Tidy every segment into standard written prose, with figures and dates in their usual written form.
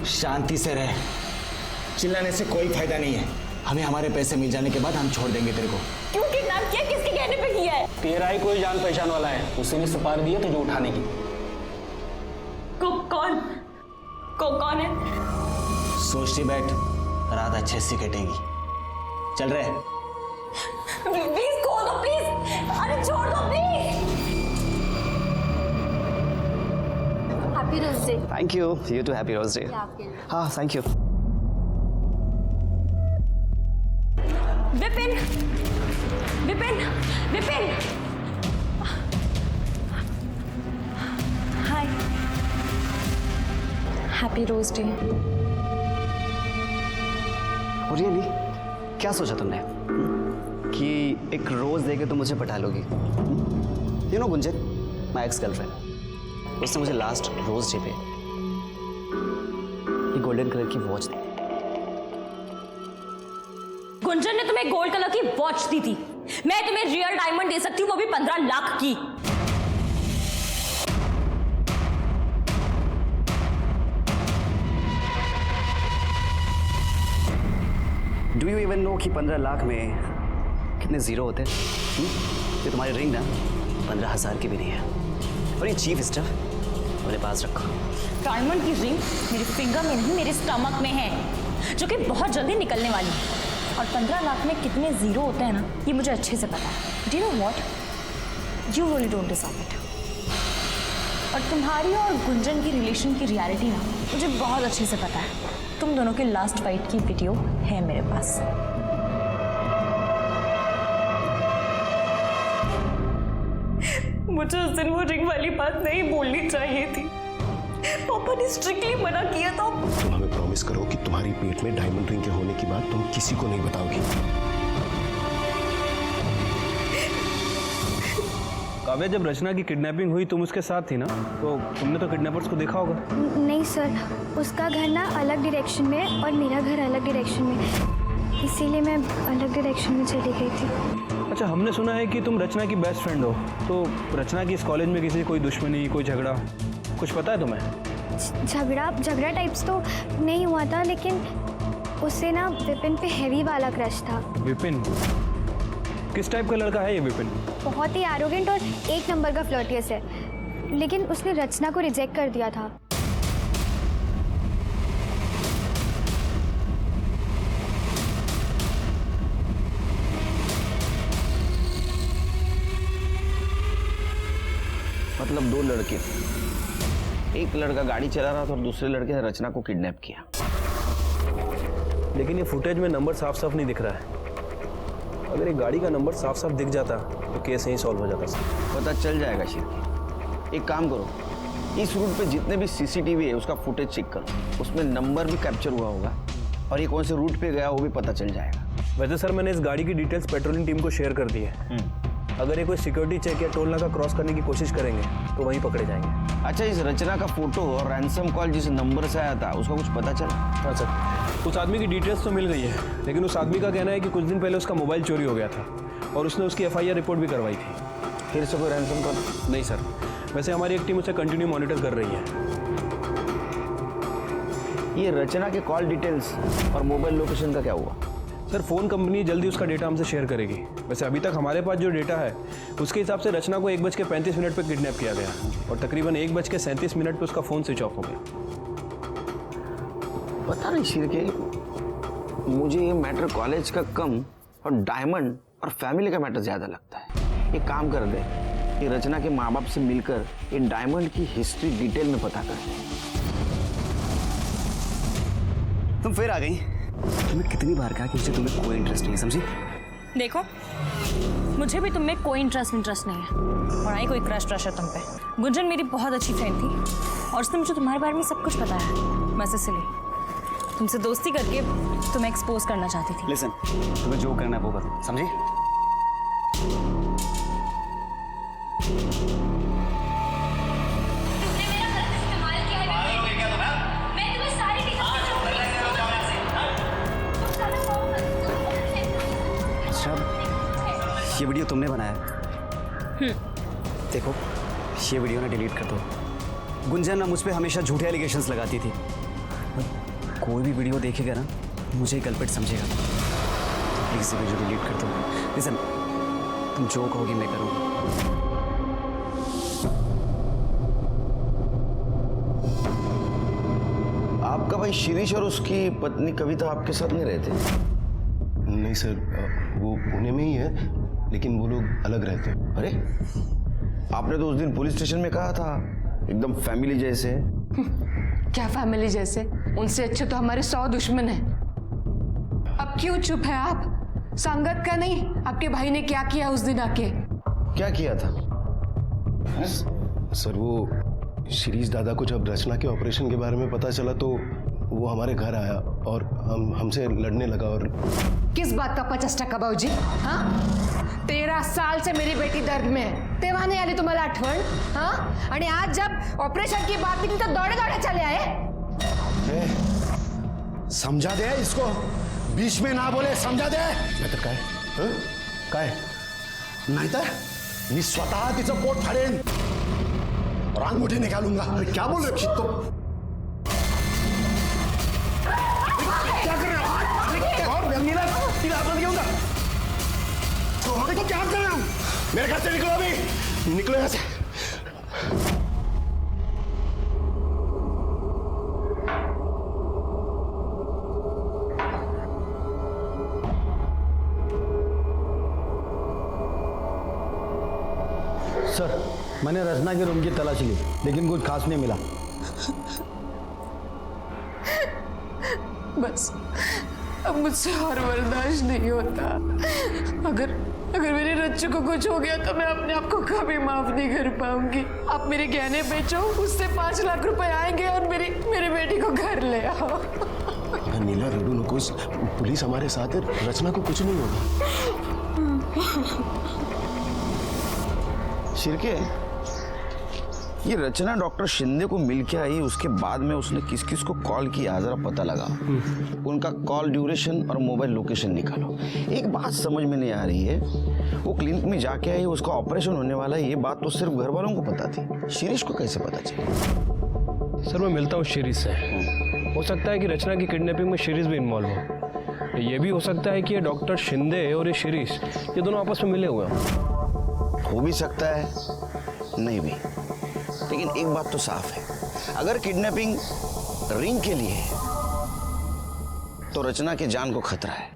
शांति से रह, चिल्लाने से कोई फायदा नहीं है। हमें हमारे पैसे मिल जाने के बाद हम छोड़ देंगे तेरे को। क्यों किडनैप किया, किसके कहने पे किया है? तेरा ही कोई जान पहचान वाला है, उसी ने सुपारी दी है तुझे उठाने की। कौन है? सोचती बैठ, रात अच्छे से कटेगी। चल रहे। प्लीज खोल दो प्लीज, अरे छोड़ दो please. Happy rose day. Thank you, you too happy rose day. हाँ thank you. Vipin Vipin Vipin, hi, happy rose day. Really क्या सोचा तुमने कि एक रोज देके तुम मुझे पटा लोगी? You know Gunjan, my ex girlfriend, उसने मुझे लास्ट रोज डे पे ये गोल्डन कलर की वॉच दी। गुंजन ने तुम्हें गोल्ड कलर की वॉच दी थी। मैं तुम्हें रियल डायमंड दे सकती हूँ, वो भी 15 लाख की। डू यू इवन नो कि 15 लाख में कितने जीरो होते हैं? ये तुम्हारी रिंग ना 15,000 की भी नहीं है। और ये चीफ स्टफ अपने पास रखो। डायमंड की रिंग मेरे फिंगर में नहीं, मेरे स्टमक में है, जो कि बहुत जल्दी निकलने वाली है। और 15 लाख में कितने जीरो होते हैं ना, ये मुझे अच्छे से पता है। Do you know what, you really don't deserve it. और तुम्हारी और गुंजन की रिलेशन की रियलिटी ना मुझे बहुत अच्छे से पता है। तुम दोनों के लास्ट फाइट की वीडियो है मेरे पास। मुझे उस दिन वो रिंग वाली बात नहीं बोलनी चाहिए थी। पापा ने स्ट्रिक्टली मना किया था। तुम हमें प्रॉमिस करो कि तुम्हारी पेट में डायमंड रिंग के होने की बात तुम किसी को नहीं बताओगी। काव्या, जब रचना की किडनैपिंग हुई तुम उसके साथ थी ना, तो तुमने तो किडनैपर्स को देखा होगा। नहीं सर, उसका घर ना अलग डायरेक्शन में है और मेरा घर अलग डायरेक्शन में है, इसीलिए मैं अलग डायरेक्शन में चली गई थी। अच्छा, हमने सुना है कि तुम रचना की बेस्ट फ्रेंड हो, तो रचना की इस कॉलेज में किसी कोई दुश्मनी, कोई झगड़ा, कुछ पता है तुम्हें? झगड़ा टाइप्स तो नहीं हुआ था, लेकिन उससे ना विपिन पे हैवी वाला क्रश था। विपिन? किस टाइप का लड़का है ये विपिन? बहुत ही एरोगेंट और एक नंबर का फ्लर्टियस है, लेकिन उसने रचना को रिजेक्ट कर दिया था। मतलब दो लड़के, एक लड़का गाड़ी चला रहा था और दूसरे लड़के ने रचना को किडनैप किया। लेकिन ये फुटेज में नंबर साफ साफ नहीं दिख रहा है। अगर ये गाड़ी का नंबर साफ साफ दिख जाता तो केस यहीं सॉल्व हो जाता सर। पता चल जाएगा शिव। एक काम करो, इस रूट पे जितने भी सीसीटीवी है उसका फुटेज चेक करो, उसमें नंबर भी कैप्चर हुआ होगा और ये कौन से रूट पे गया वो भी पता चल जाएगा। वैसे सर, मैंने इस गाड़ी की डिटेल्स पेट्रोलिंग टीम को शेयर कर दी है। अगर ये कोई सिक्योरिटी चेक या टोल नाका क्रॉस करने की कोशिश करेंगे तो वहीं पकड़े जाएंगे। अच्छा, इस रचना का फोटो और रैंसम कॉल जिस नंबर से आया था उसका कुछ पता चला? हाँ सर, उस आदमी की डिटेल्स तो मिल गई है, लेकिन उस आदमी का कहना है कि कुछ दिन पहले उसका मोबाइल चोरी हो गया था और उसने उसकी FIR रिपोर्ट भी करवाई थी। फिर से कोई रैंसम कॉल? नहीं सर, वैसे हमारी एक टीम उसे कंटिन्यू मॉनिटर कर रही है। ये रचना के कॉल डिटेल्स और मोबाइल लोकेशन का क्या हुआ? सर, फ़ोन कंपनी जल्दी उसका डेटा हमसे शेयर करेगी। वैसे अभी तक हमारे पास जो डेटा है उसके हिसाब से रचना को 1:35 पर किडनैप किया गया और तकरीबन 1:37 पर उसका फ़ोन स्विच ऑफ हो गया। पता नहीं शिव के, मुझे ये मैटर कॉलेज का कम और डायमंड और फैमिली का मैटर ज़्यादा लगता है। एक काम कर दे, ये रचना के माँ बाप से मिलकर ये डायमंड की हिस्ट्री डिटेल में पता कर। तुम फिर आ गई। तुम्हें कितनी बार कहा कि मुझे तुम्हें कोई इंटरेस्ट नहीं है, समझी? देखो, मुझे भी तुम में कोई इंटरेस्ट नहीं है और आई कोई क्रश है तुम पे। गुंजन मेरी बहुत अच्छी फ्रेंड थी और उसने मुझे तुम्हारे बारे में सब कुछ बताया। बस इसलिए तुमसे दोस्ती करके तुम्हें एक्सपोज करना चाहती थी। लिसन, तुम्हें जो करना है वो करो, समझी? ये वीडियो तुमने बनाया? देखो, ये वीडियो ना डिलीट कर दो। गुंजन ना मुझ पे हमेशा झूठे एलिगेशंस लगाती थी, कोई भी वीडियो देखेगा ना मुझे ही कल्प्रिट समझेगा। प्लीज़ वीडियो डिलीट कर दो। लिसन, तुम जो कहोगी मैं करूँगा। आपका भाई शिरीष और उसकी पत्नी कविता आपके साथ नहीं रहते? नहीं सर, वो पुणे में ही है, लेकिन वो लोग अलग रहते हैं। अरे आपने तो उस दिन पुलिस स्टेशन में कहा था एकदम फैमिली जैसे। क्या फैमिली जैसे? उनसे अच्छे तो हमारे 100 दुश्मन हैं। अब क्यों चुप है आप? संगत का नहीं, आपके भाई ने क्या किया उस दिन आके? क्या किया था? सर वो शिरीष दादा को जब रचना के ऑपरेशन के बारे में पता चला तो वो हमारे घर आया और हमसे लड़ने लगा। और किस बात का 50% बाबूजी? हाँ, 13 साल से मेरी बेटी दर्द में है, तेव्हा नाही आली तुम्हाला आठवण? हाँ, आणि आज जब ऑपरेशन की बात निकली तो दौड़े दौड़े चले आए। समझा दे इसको, बीच में ना बोले, समझा दे। नाहीतर काय? काय नाहीतर मी स्वतः तिचं पोट फाडेन और अंगूठी निकालूंगा। अरे क्या बोल रहे हो तुम? क्या कर रहे हो? और नीला आपने क्यों था? तो क्या कर रहे हो? मेरे घर से निकलो अभी, निकलो यहाँ से। सर, मैंने रचना के रूम की तलाशी ली, लेकिन कुछ खास नहीं मिला। बस अब मुझसे और बर्दाश्त नहीं होता। अगर मेरी रच्चू को कुछ हो गया तो मैं अपने आप को कभी माफ नहीं कर पाऊंगी। आप मेरे गहने बेचो, उससे 5 लाख रुपए आएंगे और मेरे बेटी को घर ले आओ। नीला रेडू नकोस, पुलिस हमारे साथ है, रचना को कुछ नहीं होगा। शिर्के, ये रचना डॉक्टर शिंदे को मिल के आई, उसके बाद में उसने किस किस को कॉल किया जरा पता लगा। उनका कॉल ड्यूरेशन और मोबाइल लोकेशन निकालो। एक बात समझ में नहीं आ रही है, वो क्लिनिक में जाके आई, उसका ऑपरेशन होने वाला है, ये बात तो सिर्फ घर वालों को पता थी, शिरीष को कैसे पता चला? सर मैं मिलता हूँ शिरीष से। हो सकता है कि रचना की किडनैपिंग में शिरीष भी इन्वॉल्व हो। ये भी हो सकता है कि ये डॉक्टर शिंदे और ये शिरीष, ये दोनों आपस में मिले हुए हैं। हो भी सकता है, नहीं भी। लेकिन एक बात तो साफ है, अगर किडनैपिंग रिंग के लिए है तो रचना की जान को खतरा है।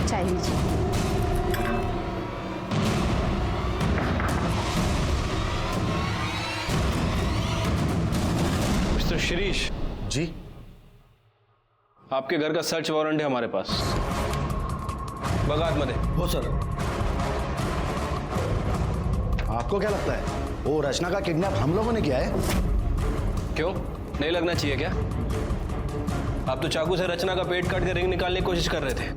चाय लीजिए। मिस्टर शिरीष जी, आपके घर का सर्च वारंट है हमारे पास। बगात मध्ये। हो सर। आपको क्या लगता है वो रचना का किडनैप हम लोगों ने किया है? क्यों, नहीं लगना चाहिए क्या? आप तो चाकू से रचना का पेट काट के रिंग निकालने की कोशिश कर रहे थे।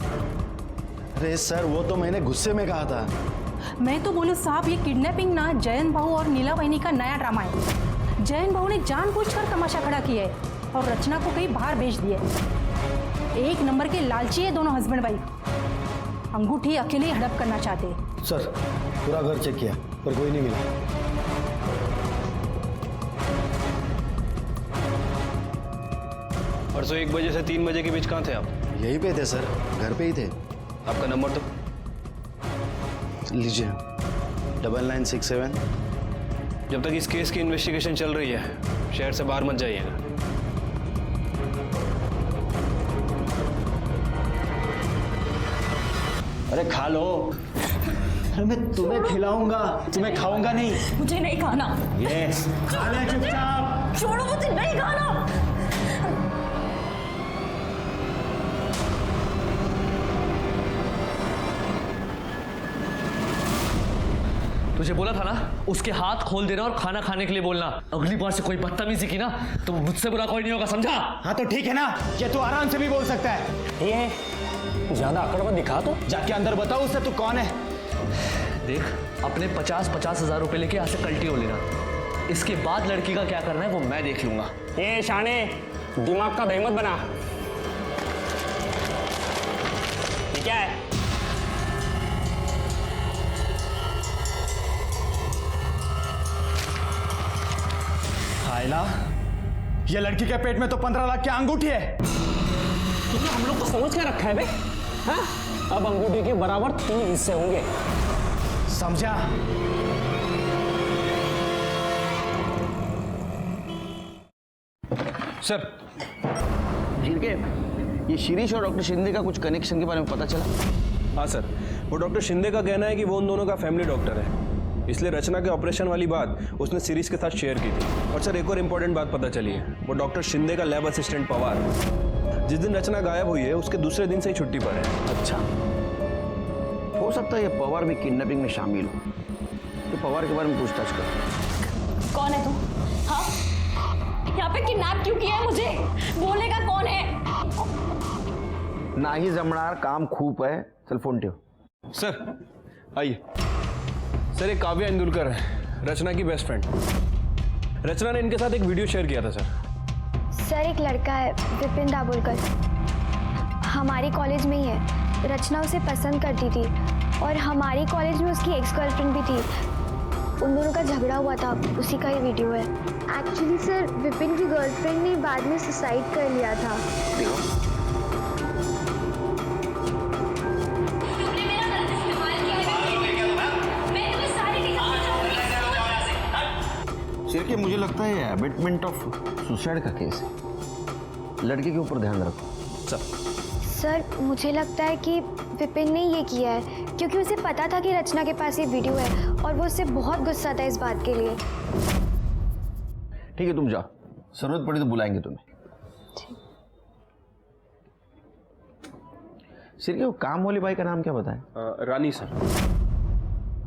अरे सर, वो तो मैंने गुस्से में कहा था। मैं तो बोलूं साहब, ये किडनैपिंग ना जयंत भाऊ और नीला बहनी का नया ड्रामा है। जयंत भाऊ ने जानबूझकर तमाशा खड़ा किया है और रचना को कहीं बाहर भेज दिया है। एक नंबर के लालची है दोनों हस्बैंड वाइफ। अंगूठी अकेले ही हड़प करना चाहते हैं। सर, पूरा घर चेक किया पर कोई नहीं मिला। परसों 1 बजे से 3 बजे के बीच कहाँ थे आप? यहीं पे थे सर, घर पे ही थे। आपका नंबर तो लीजिए, 9967। जब तक इस केस की इन्वेस्टिगेशन चल रही है शहर से बाहर मत जाइएगा। अरे खा लो। अरे मैं तुम्हें खिलाऊंगा, तुम्हें खाऊंगा नहीं। मुझे नहीं खाना। यस, खा ले चुपचाप। छोड़ो, मुझे नहीं खाना। तुझे बोला था ना उसके हाथ खोल देना और खाना खाने के लिए बोलना। अगली बार से कोई बदतमीजी की ना तो मुझसे बुरा कोई नहीं होगा, समझा? हाँ तो ठीक है ना, ये तू आराम से भी बोल सकता है। ये ज्यादा अकड़ मत दिखा, तो जाके अंदर बताओ उससे तू कौन है। देख, अपने 50-50 हजार रुपए लेके यहाँ से कल्टी हो लेना। इसके बाद लड़की का क्या करना है वो मैं देख लूंगा। ये शाने, दिमाग का दही मत बना। ये क्या है? खायला, ये लड़की के पेट में तो 15 लाख की अंगूठी है। तुमने हम लोग को समझ क्या रखा है बे? हाँ? अब अंगूठी के बराबर 3 हिस्से होंगे, समझा? सर, ठीक है, ये शिरीष और डॉक्टर शिंदे का कुछ कनेक्शन के बारे में पता चला? हाँ सर, वो डॉक्टर शिंदे का कहना है कि वो उन दोनों का फैमिली डॉक्टर है, इसलिए रचना के ऑपरेशन वाली बात उसने सीरीज के साथ शेयर की थी। और सर एक और इम्पोर्टेंट बात पता चली है, वो डॉक्टर शिंदे का लैब असिस्टेंट पवार जिस दिन रचना गायब हुई है उसके दूसरे दिन से ही छुट्टी पर है। अच्छा, हो सकता है ये पवार भी किडनैपिंग में शामिल हो, तो पवार के बारे में पूछताछ कर। कौन है तू? हाँ, यहाँ पे किडनैप क्यों किया है मुझे? बोलने का कौन है? नाही जमणार, काम खूप है, चल फोन ठेव। सर आइए। सर एक काव्या इंदुलकर है, रचना की बेस्ट फ्रेंड। रचना ने इनके साथ एक वीडियो शेयर किया था सर। सर एक लड़का है विपिन दाभोलकर, हमारी कॉलेज में ही है। रचना उसे पसंद करती थी और हमारी कॉलेज में उसकी एक्स गर्लफ्रेंड भी थी। उन दोनों का झगड़ा हुआ था, उसी का ये वीडियो है। एक्चुअली सर विपिन की गर्लफ्रेंड ने बाद में सुसाइड कर लिया था। सिर्फ मुझे लगता है एबेटमेंट ऑफ सुसाइड का केस है, लड़के के ऊपर ध्यान रखो। सर मुझे लगता है कि विपिन ने ये किया है क्योंकि उसे पता था कि रचना के पास ये वीडियो है और वो उससे बहुत गुस्सा था इस बात के लिए। ठीक है, तुम जाओ, जरूरत पड़ी तो बुलाएंगे तुम्हें। सिर्फ वो काम वाली बाई का नाम क्या बताया? रानी सर।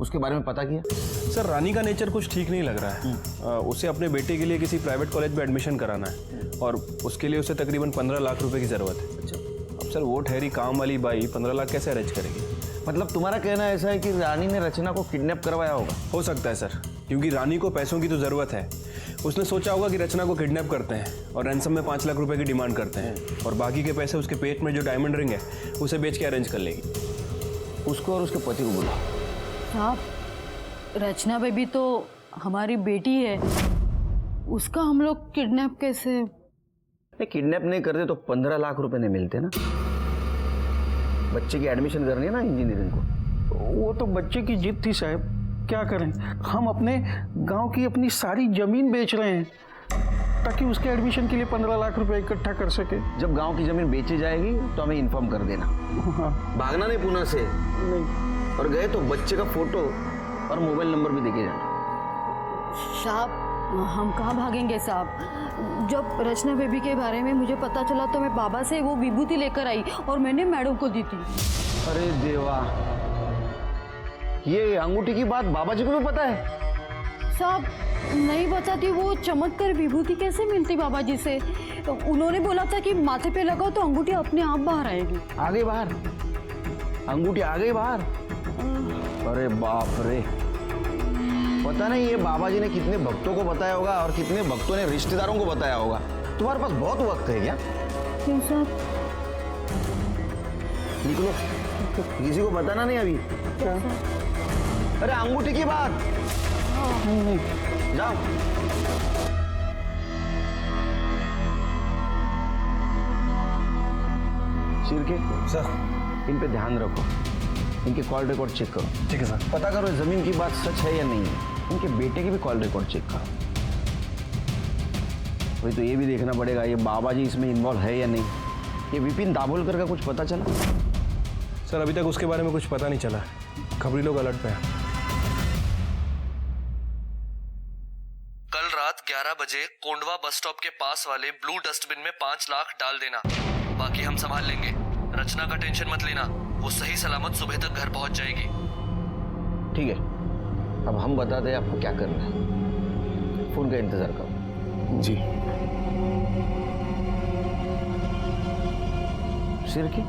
उसके बारे में पता किया? सर रानी का नेचर कुछ ठीक नहीं लग रहा है। उसे अपने बेटे के लिए किसी प्राइवेट कॉलेज में एडमिशन कराना है और उसके लिए उसे तकरीबन 15 लाख रुपए की ज़रूरत है। अच्छा, अब सर वो ठहरी काम वाली बाई 15 लाख कैसे अरेंज करेगी? मतलब तुम्हारा कहना ऐसा है कि रानी ने रचना को किडनैप करवाया होगा? हो सकता है सर, क्योंकि रानी को पैसों की तो ज़रूरत है। उसने सोचा होगा कि रचना को किडनैप करते हैं और रैंसम में 5 लाख रुपए की डिमांड करते हैं और बाकी के पैसे उसके पेट में जो डायमंड रिंग है उसे बेच के अरेंज कर लेगी। उसको और उसके पति को बुला। साहब, रचना बेबी तो हमारी बेटी है, उसका हम लोग किडनैप कैसे? किडनैप नहीं करते तो 15 लाख रुपए नहीं मिलते ना। बच्चे की एडमिशन करनी है ना इंजीनियरिंग को। वो तो बच्चे की जिद थी साहब, क्या करें, हम अपने गांव की अपनी सारी जमीन बेच रहे हैं ताकि उसके एडमिशन के लिए 15 लाख रुपए इकट्ठा कर सके। जब गांव की जमीन बेची जाएगी तो हमें इन्फॉर्म कर देना। हाँ। भागना नहीं पुणे से, नहीं, और गए तो बच्चे का फोटो और मोबाइल नंबर भी देके जाना। साहब हम कहाँ भागेंगे साहब, जब रचना बेबी के बारे में मुझे पता चला तो मैं बाबा से वो विभूति लेकर आई और मैंने मैडम को दी थी। अरे देवा, ये अंगूठी की बात बाबा जी को भी पता है? साहब नहीं बताती, वो चमत्कार विभूति कैसे मिलती बाबा जी से? उन्होंने बोला था कि माथे पे लगाओ तो अंगूठी अपने आप बाहर आएगी। आ गई बाहर? अंगूठी आ गई बाहर? अरे बाप रे, पता नहीं ये बाबा जी ने कितने भक्तों को बताया होगा और कितने भक्तों ने रिश्तेदारों को बताया होगा। तुम्हारे पास बहुत वक्त है क्या? क्यों साहब? निकलो, किसी को बताना नहीं अभी। अरे अंगूठी की बात। जाओ। शिरके सर, इन पे ध्यान रखो, इनके कॉल रिकॉर्ड चेक करो। ठीक है सर। पता करो जमीन की बात सच है या नहीं है। इनके बेटे के भी कॉल रिकॉर्ड चेक करो। वही तो ये भी देखना पड़ेगा ये बाबा जी इसमें इन्वॉल्व है या नहीं। ये विपिन दाभोलकर का कुछ पता चला? सर अभी तक उसके बारे में कुछ पता नहीं चला, खबरी लोग अलर्ट पे हैं। कल रात 11 बजे कोंडवा बस स्टॉप के पास वाले ब्लू डस्टबिन में 5 लाख डाल देना, बाकी हम संभाल लेंगे। रचना का टेंशन मत लेना, वो सही सलामत सुबह तक घर पहुंच जाएगी। ठीक है, अब हम बताते हैं आपको क्या करना है। फोन का इंतजार करो। जी। सिर की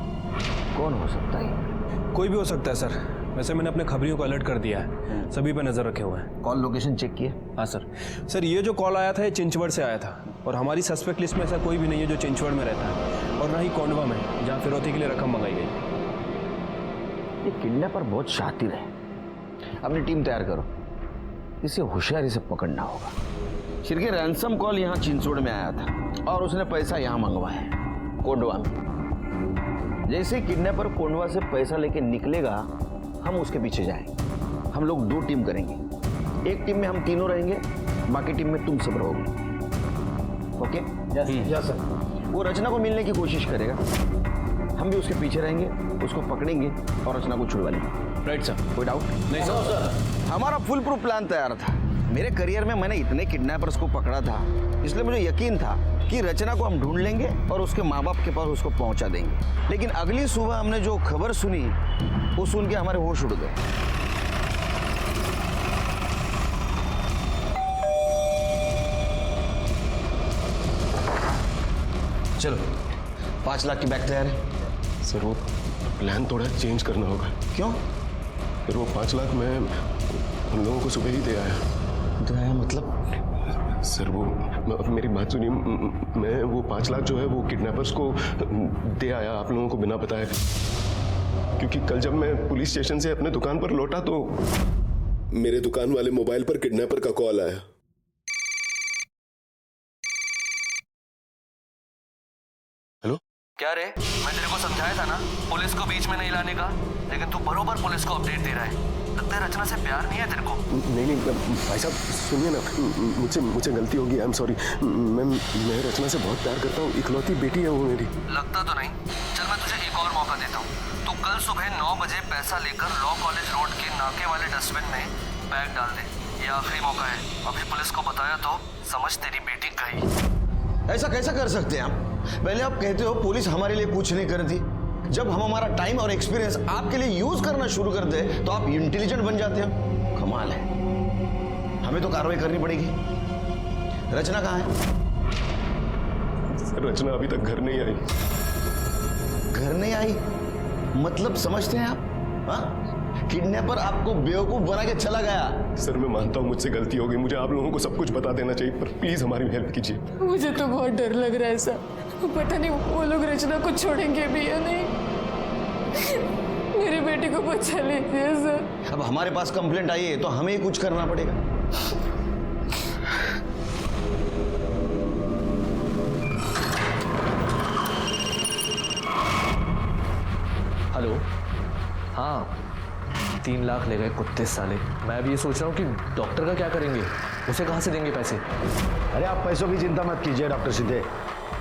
कौन हो सकता है? कोई भी हो सकता है सर, वैसे मैंने अपने खबरियों को अलर्ट कर दिया है, सभी पे नजर रखे हुए हैं। कॉल लोकेशन चेक किए? हाँ सर, ये जो कॉल आया था ये चिंचवड़ से आया था और हमारी सस्पेक्ट लिस्ट में ऐसा कोई भी नहीं है जो चिंचवड़ में रहता है और ना ही कोंडवा में जहाँ फिरौती के लिए रकम मंगाई गई। ये किडनैपर बहुत शातिर है। अपनी टीम तैयार करो, इसे होशियारी से पकड़ना होगा। शिरके रैंसम कॉल यहाँ चिंचवड़ में आया था और उसने पैसा यहाँ मंगवाया है कोंडवा में। जैसे किडनैपर कोंडवा से पैसा लेके निकलेगा हम उसके पीछे जाएंगे। हम लोग 2 टीम करेंगे, एक टीम में हम तीनों रहेंगे, बाकी टीम में तुम सब रहोगे। ओके? Yes sir. वो रचना को मिलने की कोशिश करेगा, हम भी उसके पीछे रहेंगे, उसको पकड़ेंगे और रचना को छुड़वा लेंगे। Right sir. कोई डाउट नहीं सर। हमारा फुल प्रूफ प्लान तैयार था। मेरे करियर में मैंने इतने किडनैपर्स को पकड़ा था, इसलिए मुझे यकीन था कि रचना को हम ढूंढ लेंगे और उसके माँ बाप के पास उसको पहुंचा देंगे। लेकिन अगली सुबह हमने जो खबर सुनी वो सुन के हमारे होश उड़ गए। चलो 5 लाख की बैग तैयार है। सर वो प्लान थोड़ा चेंज करना होगा। क्यों? फिर वो 5 लाख मैं उन लोगों को सुबह ही दे आया। मतलब? सर वो मेरी बात सुनिए, मैं वो 5 लाख जो है वो किडनैपर्स को दे आया आप लोगों को बिना बताए, क्योंकि कल जब मैं पुलिस स्टेशन से अपने दुकान पर लौटा तो मेरे दुकान वाले मोबाइल पर किडनैपर का कॉल आया। हेलो? क्या रे, मैं तेरे को समझाया था ना पुलिस को बीच में नहीं लाने का, लेकिन तू बरोबर पुलिस को अपडेट दे रहा है। लगता है रचना से प्यार नहीं है तेरे को। नहीं भाई साहब सुनिए ना, मुझे गलती होगी, आई एम सॉरी। मैं रचना से बहुत प्यार करता हूँ, इकलौती बेटी है वो मेरी। लगता तो नहीं। चल मैं तुझे एक और मौका देता हूँ। तू कल सुबह 9 बजे पैसा लेकर लॉ कॉलेज रोड के नाके वाले डस्टबिन में बैग डाल दे। ये आखिरी मौका है। अभी पुलिस को बताया तो समझ तेरी बेटी गई। ऐसा कैसा कर सकते हैं आप? पहले आप कहते हो पुलिस हमारे लिए कुछ नहीं करती, जब हम हमारा टाइम और एक्सपीरियंस आपके लिए यूज करना शुरू करते हैं तो आप इंटेलिजेंट बन जाते हो। कमाल है। हमें तो कार्रवाई करनी पड़ेगी। रचना कहाँ है? सर रचना अभी तक घर नहीं आई। घर नहीं आई मतलब समझते हैं आप? हाँ? किडनैपर आपको बेवकूफ बना के चला गया। सर मैं मानता हूँ मुझसे गलती हो गई, मुझे आप लोगों को सब कुछ बता देना चाहिए, पर प्लीज हमारी हेल्प कीजिए। मुझे तो बहुत डर लग रहा है सर, पता नहीं वो लोग रचना को छोड़ेंगे भी या नहीं। मेरी बेटी को बचा लीजिए सर। अब हमारे पास कंप्लेंट आई है तो हमें ही कुछ करना पड़ेगा। हेलो। हाँ 3 लाख ले गए कुत्ते साले। मैं अब ये सोच रहा हूँ कि डॉक्टर का क्या करेंगे, उसे कहाँ से देंगे पैसे? अरे आप पैसों की चिंता मत कीजिए डॉक्टर सिद्धे,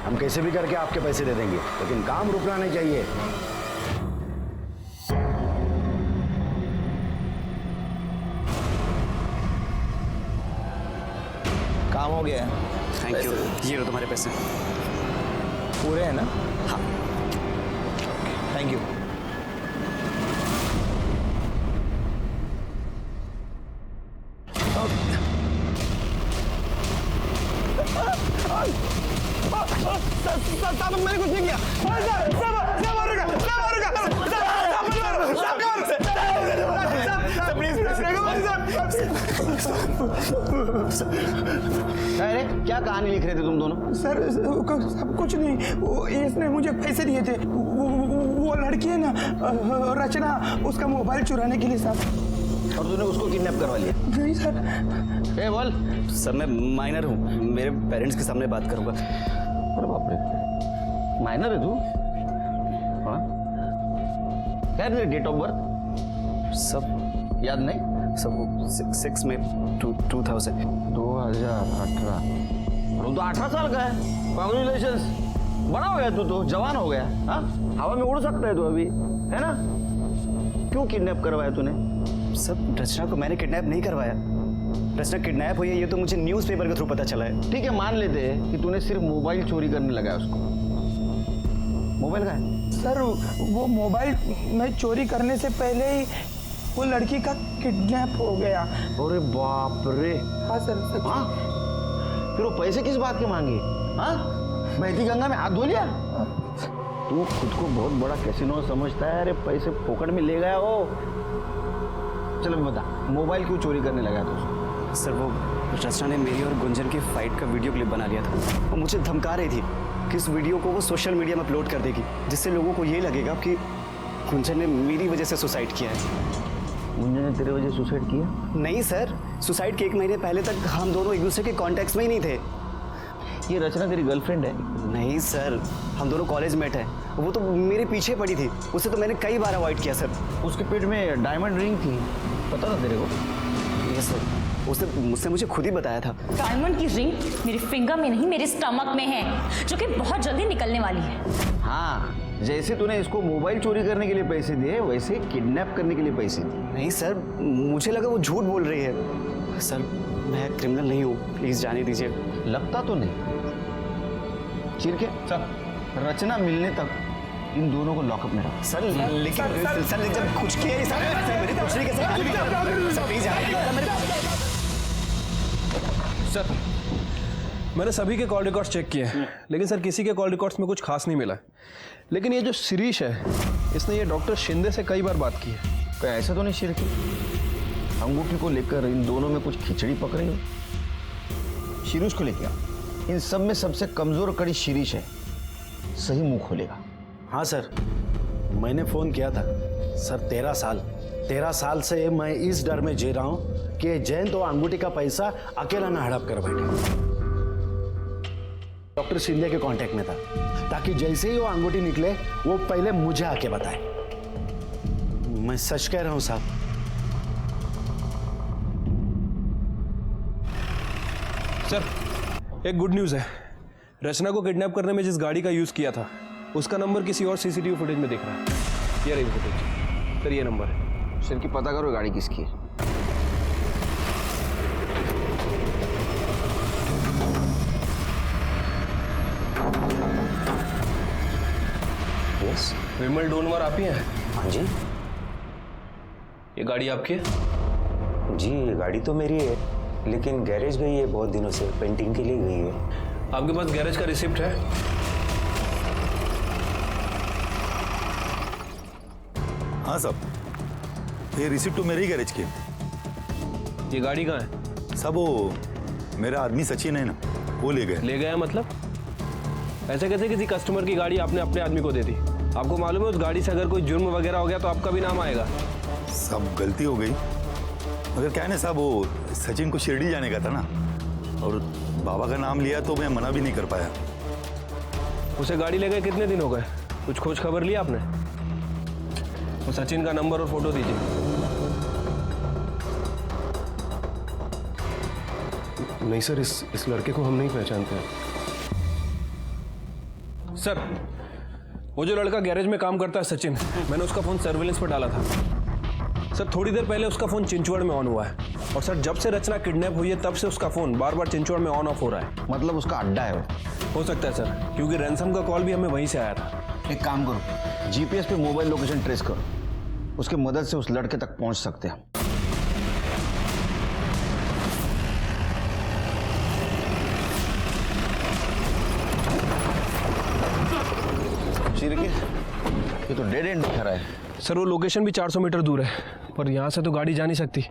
हम कैसे भी करके आपके पैसे दे देंगे, लेकिन काम रुकना नहीं चाहिए। काम हो गया। Thank you. ये लो तुम्हारे पैसे। पूरे हैं ना? हाँ थैंक यू। मैंने कुछ नहीं किया। अरे क्या कहानी लिख रहे थे तुम दोनों? सर सब कुछ नहीं, वो इसने मुझे पैसे दिए थे, वो लड़की है ना रचना, उसका मोबाइल चुराने के लिए सर। और तूने उसको किडनैप करवा लिया? नहीं सर। ए बोल। सर मैं माइनर हूँ, मेरे पेरेंट्स के सामने बात करूँगा। अरे बाप रे, माइनर है तू? हाँ क्या है डेट ऑफ बर्थ? सब याद नहीं? सब 6 में 2000। 2018। तो 18 साल का है। कांग्रेचुलेशंस, बड़ा हो गया तू, तो जवान हो गया। हाँ हवा में उड़ सकता है तू अभी, है ना? क्यों किडनैप करवाया तूने? सब रचना को मैंने किडनैप नहीं करवाया। रचना किडनैप हुई है ये तो मुझे न्यूज़पेपर के थ्रू पता चला है। ठीक है मान लेते हैं कि तूने सिर्फ मोबाइल चोरी करने लगा उसको। मोबाइल का है? सर वो मोबाइल मैं चोरी करने से पहले ही वो लड़की का किडनैप हो गया। अरे बाप रे। हाँ सर। हाँ फिर वो पैसे किस बात के मांगे? हाँ बहती गंगा में हाथ धो लिया? तू खुद को बहुत बड़ा कैसीनो समझता है। अरे पैसे पॉकेट में ले गया हो। चलो मैं बता, मोबाइल क्यों चोरी करने लगा तू? सर वो रचना ने मेरी और गुंजन की फाइट का वीडियो क्लिप बना लिया था और मुझे धमका रही थी कि इस वीडियो को वो सोशल मीडिया में अपलोड कर देगी, जिससे लोगों को ये लगेगा कि गुंजन ने मेरी वजह से सुसाइड किया है। गुंजन ने तेरे वजह सुसाइड किया? नहीं सर, सुसाइड के 1 महीने पहले तक हम दोनों एक दूसरे के कॉन्टैक्ट्स में ही नहीं थे। ये रचना तेरी गर्लफ्रेंड है? नहीं सर, हम दोनों कॉलेज मेट हैं। वो तो मेरे पीछे पड़ी थी, उसे तो मैंने कई बार अवॉइड किया सर। उसके पेट में डायमंड रिंग थी, पता था तेरे को? यस सर, उसने मुझसे मुझे खुद ही बताया था। डायमंड की रिंग मेरे फिंगर में नहीं, मेरे स्टमक में है, जो कि बहुत जल्दी निकलने वाली है। हाँ, जैसे तूने इसको मोबाइल चोरी करने के लिए पैसे दिए, वैसे किडनैप करने के लिए पैसे दिए। नहीं सर, मुझे लगा वो झूठ बोल रही है। सर मैं क्रिमिनल नहीं हूँ, प्लीज जाने दीजिए। लगता तो नहीं। चिरके सर, रचना मिलने तक इन दोनों को लॉकअप में रखो। सर लेकिन सर जब कुछ किया ही सर, मेरे कुछ नहीं कर सकते। प्लीज सर मैंने सभी के कॉल रिकॉर्ड्स चेक किए हैं, लेकिन सर किसी के कॉल रिकॉर्ड्स में कुछ खास नहीं मिला। लेकिन ये जो शिरीष है, इसने ये डॉक्टर शिंदे से कई बार बात की है। कोई ऐसा तो नहीं शिरके अंगूठी को लेकर इन दोनों में कुछ खिचड़ी पक रही हो? शिरीष को लेके आओ। इन सब में सबसे कमजोर कड़ी शिरीष है, सही मुंह खोलेगा। हाँ सर, मैंने फ़ोन किया था। सर 13 साल से मैं इस डर में जी रहा हूँ कि जैन तो अंगूठी का पैसा अकेला ना हड़प कर बैठे। डॉक्टर शिंदे के कांटेक्ट में था, ताकि जैसे ही वो अंगूठी निकले वो पहले मुझे आके बताए। मैं सच कह रहा हूँ साहब। सर एक गुड न्यूज़ है, रचना को किडनैप करने में जिस गाड़ी का यूज़ किया था उसका नंबर किसी और सीसीटीवी फुटेज में दिख रहा है। ये रही फुटेज सर, ये नंबर है। सर की पता करो गाड़ी किसकी है। यस विमल डोनवर आप ही हैं? हाँ जी। ये गाड़ी आपकी है? जी गाड़ी तो मेरी है, लेकिन गैरेज गई है बहुत दिनों से, पेंटिंग के लिए गई है। आपके पास गैरेज का रिसिप्ट है? हाँ साहब, ये रिसिप्ट तो मेरे ही गैरेज की है। ये गाड़ी कहाँ है? सब वो मेरा आदमी सचिन है ना, वो ले गए। ले गया मतलब? ऐसे कैसे किसी कस्टमर की गाड़ी आपने अपने आदमी को दे दी? आपको मालूम है उस गाड़ी से अगर कोई जुर्म वगैरह हो गया तो आपका भी नाम आएगा। सब गलती हो गई, मगर क्या है ना साहब, वो सचिन को शिरडी जाने का था ना, और बाबा का नाम लिया तो मैं मना भी नहीं कर पाया। उसे गाड़ी ले गए कितने दिन हो गए? कुछ खोज खबर लिया आपने? तो सचिन का नंबर और फोटो दीजिए। नहीं सर, इस लड़के को हम नहीं पहचानते हैं। सर वो जो लड़का गैरेज में काम करता है सचिन, मैंने उसका फोन सर्विलेंस पर डाला था। सर थोड़ी देर पहले उसका फोन चिंचवड़ में ऑन हुआ है, और सर जब से रचना किडनैप हुई है तब से उसका फोन बार बार चिंचवड़ में ऑन ऑफ हो रहा है। मतलब उसका अड्डा है वो? हो सकता है सर, क्योंकि रैंसम का कॉल भी हमें वहीं से आया था। एक काम करो, जीपीएस पे मोबाइल लोकेशन ट्रेस करो, उसकी मदद से उस लड़के तक पहुंच सकते हैं। ये तो डेड एंड दिखा रहा है। सर वो लोकेशन भी 400 मीटर दूर है, पर यहाँ से तो गाड़ी जा नहीं सकती।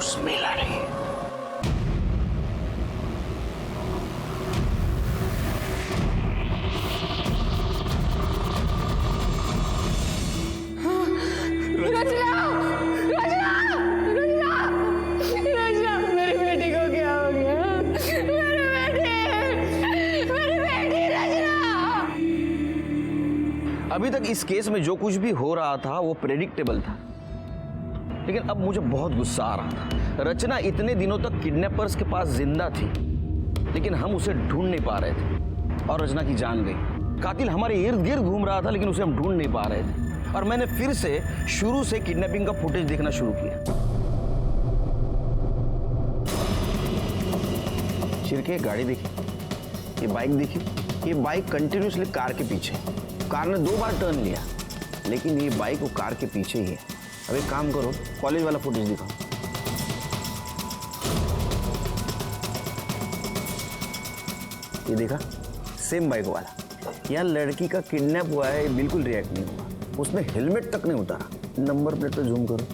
स्मेल आ रही है। मेरी बेटी को क्या हो गया? मेरी बेटी रचना। अभी तक इस केस में जो कुछ भी हो रहा था वो प्रेडिक्टेबल था, लेकिन अब मुझे बहुत गुस्सा आ रहा था। रचना इतने दिनों तक किडनैपर्स के पास जिंदा थी, लेकिन हम उसे ढूंढ नहीं पा रहे थे और रचना की जान गई। कातिल हमारे इर्द गिर्द घूम रहा था, लेकिन उसे हम ढूंढ नहीं पा रहे थे और मैंने फिर से शुरू से किडनैपिंग का फुटेज देखना शुरू किया। शिरके गाड़ी देखी, ये बाइक देखी, ये बाइक कंटिन्यूसली कार के पीछे। कार ने 2 बार टर्न लिया, लेकिन ये बाइक वो कार के पीछे ही है। अब एक काम करो, कॉलेज वाला फुटेज दिखाओ। ये देखा, सेम बाइक वाला। यहाँ लड़की का किडनैप हुआ है, बिल्कुल रिएक्ट नहीं हुआ। उसने हेलमेट तक नहीं उतारा। नंबर प्लेट पे जूम करो,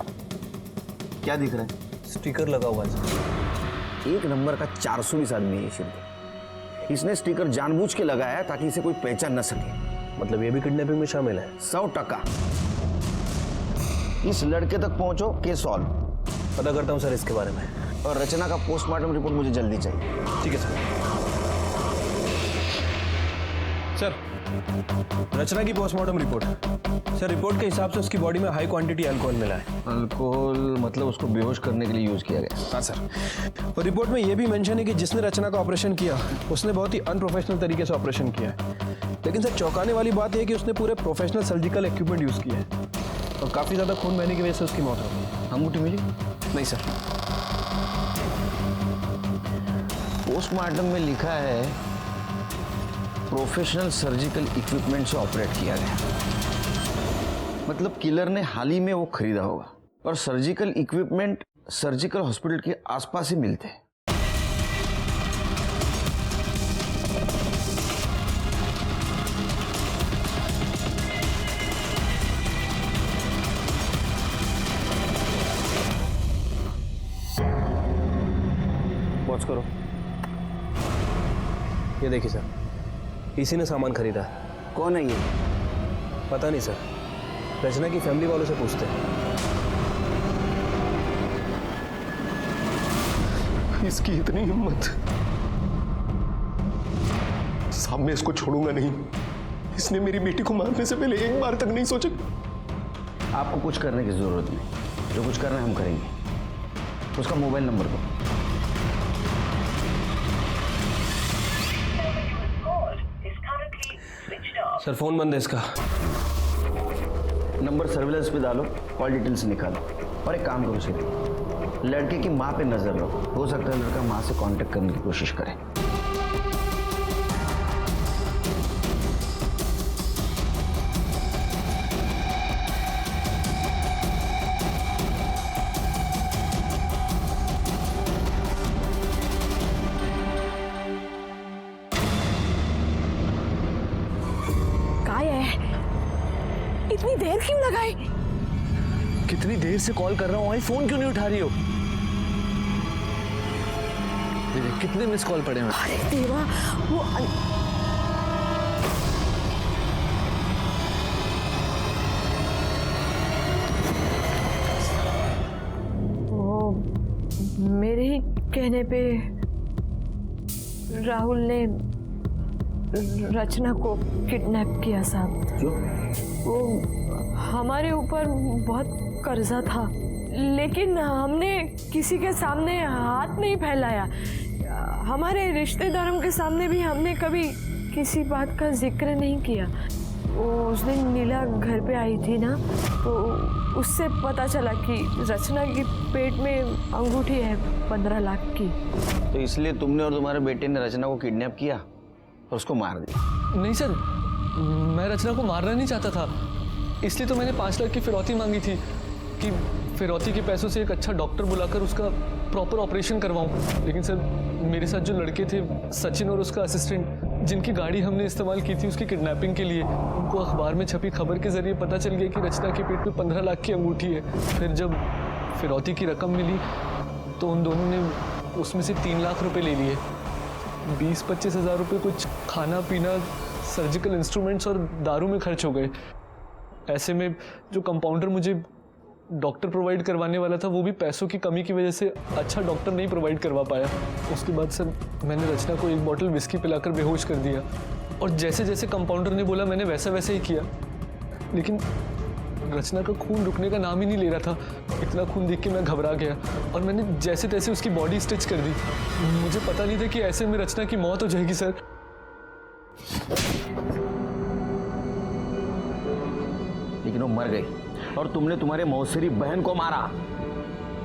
क्या दिख रहा है? स्टिकर लगा हुआ है। 1 नंबर का 420 आदमी है शिरके। इसने स्टिकर जानबूझ के लगाया ताकि इसे कोई पहचान न सके। मतलब ये भी किडनैपिंग में शामिल है? 100%। इस लड़के तक पहुंचो, केस सॉल्व। पता करता हूँ सर इसके बारे में। और रचना का पोस्टमार्टम रिपोर्ट मुझे जल्दी चाहिए। ठीक है सर। सर, रचना की पोस्टमार्टम रिपोर्ट। सर, रिपोर्ट के हिसाब से उसकी बॉडी में हाई क्वांटिटी अल्कोहल मिला है। अल्कोहल मतलब उसको बेहोश करने के लिए यूज किया गया? हाँ सर। और रिपोर्ट में यह भी मेंशन है कि जिसने रचना का ऑपरेशन किया उसने बहुत ही अनप्रोफेशनल तरीके से ऑपरेशन किया है। लेकिन सर, चौंकाने वाली बात यह है कि उसने पूरे प्रोफेशनल सर्जिकल इक्विपमेंट यूज किया है और काफी ज्यादा खून बहने की वजह से उसकी मौत हो गई। अंगूठी मिली? नहीं सर। पोस्टमार्टम में लिखा है प्रोफेशनल सर्जिकल इक्विपमेंट से ऑपरेट किया गया। मतलब किलर ने हाल ही में वो खरीदा होगा। और सर्जिकल इक्विपमेंट सर्जिकल हॉस्पिटल के आसपास ही मिलते हैं। पॉज करो। ये देखिए सर, इसी ने सामान खरीदा है। कौन है ये? पता नहीं सर, रचना की फैमिली वालों से पूछते हैं। इसकी इतनी हिम्मत। साहब, मैं इसको छोड़ूंगा नहीं। इसने मेरी बेटी को मारने से पहले एक बार तक नहीं सोचा। आपको कुछ करने की जरूरत नहीं, जो कुछ करना है हम करेंगे। उसका मोबाइल नंबर दो। सर, फोन बंद है इसका। नंबर सर्विलेंस पे डालो, कॉल डिटेल्स निकालो और एक काम करो सीधे, लड़के की माँ पे नजर रखो। हो सकता है लड़का माँ से कांटेक्ट करने की कोशिश करे। इतनी देर क्यों लगाई? कितनी देर से कॉल कर रहा हूँ, फोन क्यों नहीं उठा रही हो? कितने मिस कॉल पड़े हैं? अरे देवा, वो मेरे ही कहने पे राहुल ने रचना को किडनैप किया साहब। क्यों? वो हमारे ऊपर बहुत कर्जा था, लेकिन हमने किसी के सामने हाथ नहीं फैलाया। हमारे रिश्तेदारों के सामने भी हमने कभी किसी बात का जिक्र नहीं किया। वो उस दिन नीला घर पे आई थी ना, तो उससे पता चला कि रचना के पेट में अंगूठी है 15 लाख की। तो इसलिए तुमने और तुम्हारे बेटे ने रचना को किडनैप किया और उसको मार दिया? नहीं सर, मैं रचना को मारना नहीं चाहता था, इसलिए तो मैंने 5 लाख की फिरौती मांगी थी कि फिरौती के पैसों से एक अच्छा डॉक्टर बुलाकर उसका प्रॉपर ऑपरेशन करवाऊं। लेकिन सर, मेरे साथ जो लड़के थे, सचिन और उसका असिस्टेंट, जिनकी गाड़ी हमने इस्तेमाल की थी उसकी किडनैपिंग के लिए, उनको अखबार में छपी खबर के जरिए पता चल गया कि रचना के पेट में 15 लाख की अंगूठी है। फिर जब फिरौती की रकम मिली तो उन दोनों ने उसमें से 3 लाख रुपए ले लिए। 20-25 हज़ार रुपये कुछ खाना पीना, सर्जिकल इंस्ट्रूमेंट्स और दारू में खर्च हो गए। ऐसे में जो कंपाउंडर मुझे डॉक्टर प्रोवाइड करवाने वाला था, वो भी पैसों की कमी की वजह से अच्छा डॉक्टर नहीं प्रोवाइड करवा पाया। उसके बाद सर, मैंने रचना को 1 बॉटल विस्की पिलाकर बेहोश कर दिया और जैसे जैसे कंपाउंडर ने बोला मैंने वैसा वैसे ही किया। लेकिन रचना का खून रुकने का नाम ही नहीं ले रहा था। इतना खून देख के मैं घबरा गया और मैंने जैसे तैसे उसकी बॉडी स्टिच कर दी। मुझे पता नहीं था कि ऐसे में रचना की मौत हो जाएगी सर। लेकिन वो मर गई और तुमने तुम्हारे मौसेरी बहन को मारा।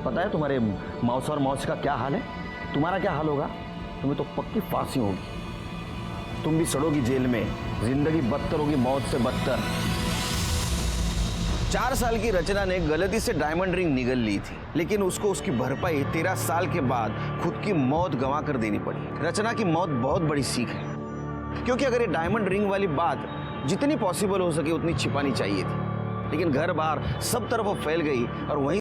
पता है तुम्हारे मौस और मौस का क्या हाल है? तुम्हारा क्या हाल होगा? तुम्हें तो पक्की फांसी होगी। तुम भी सड़ोगी जेल में, जिंदगी बदतर होगी मौत से बदतर। 4 साल की रचना ने गलती से डायमंड रिंग निगल ली थी, लेकिन उसको उसकी भरपाई 13 साल के बाद खुद की मौत गंवा कर देनी पड़ी। रचना की मौत बहुत बड़ी सीख है, क्योंकि अगर ये डायमंड रिंग वाली बात जितनी पॉसिबल हो सके उतनी छिपानी चाहिए थी, लेकिन घर बार सब तरफ वो फैल गई और वहीं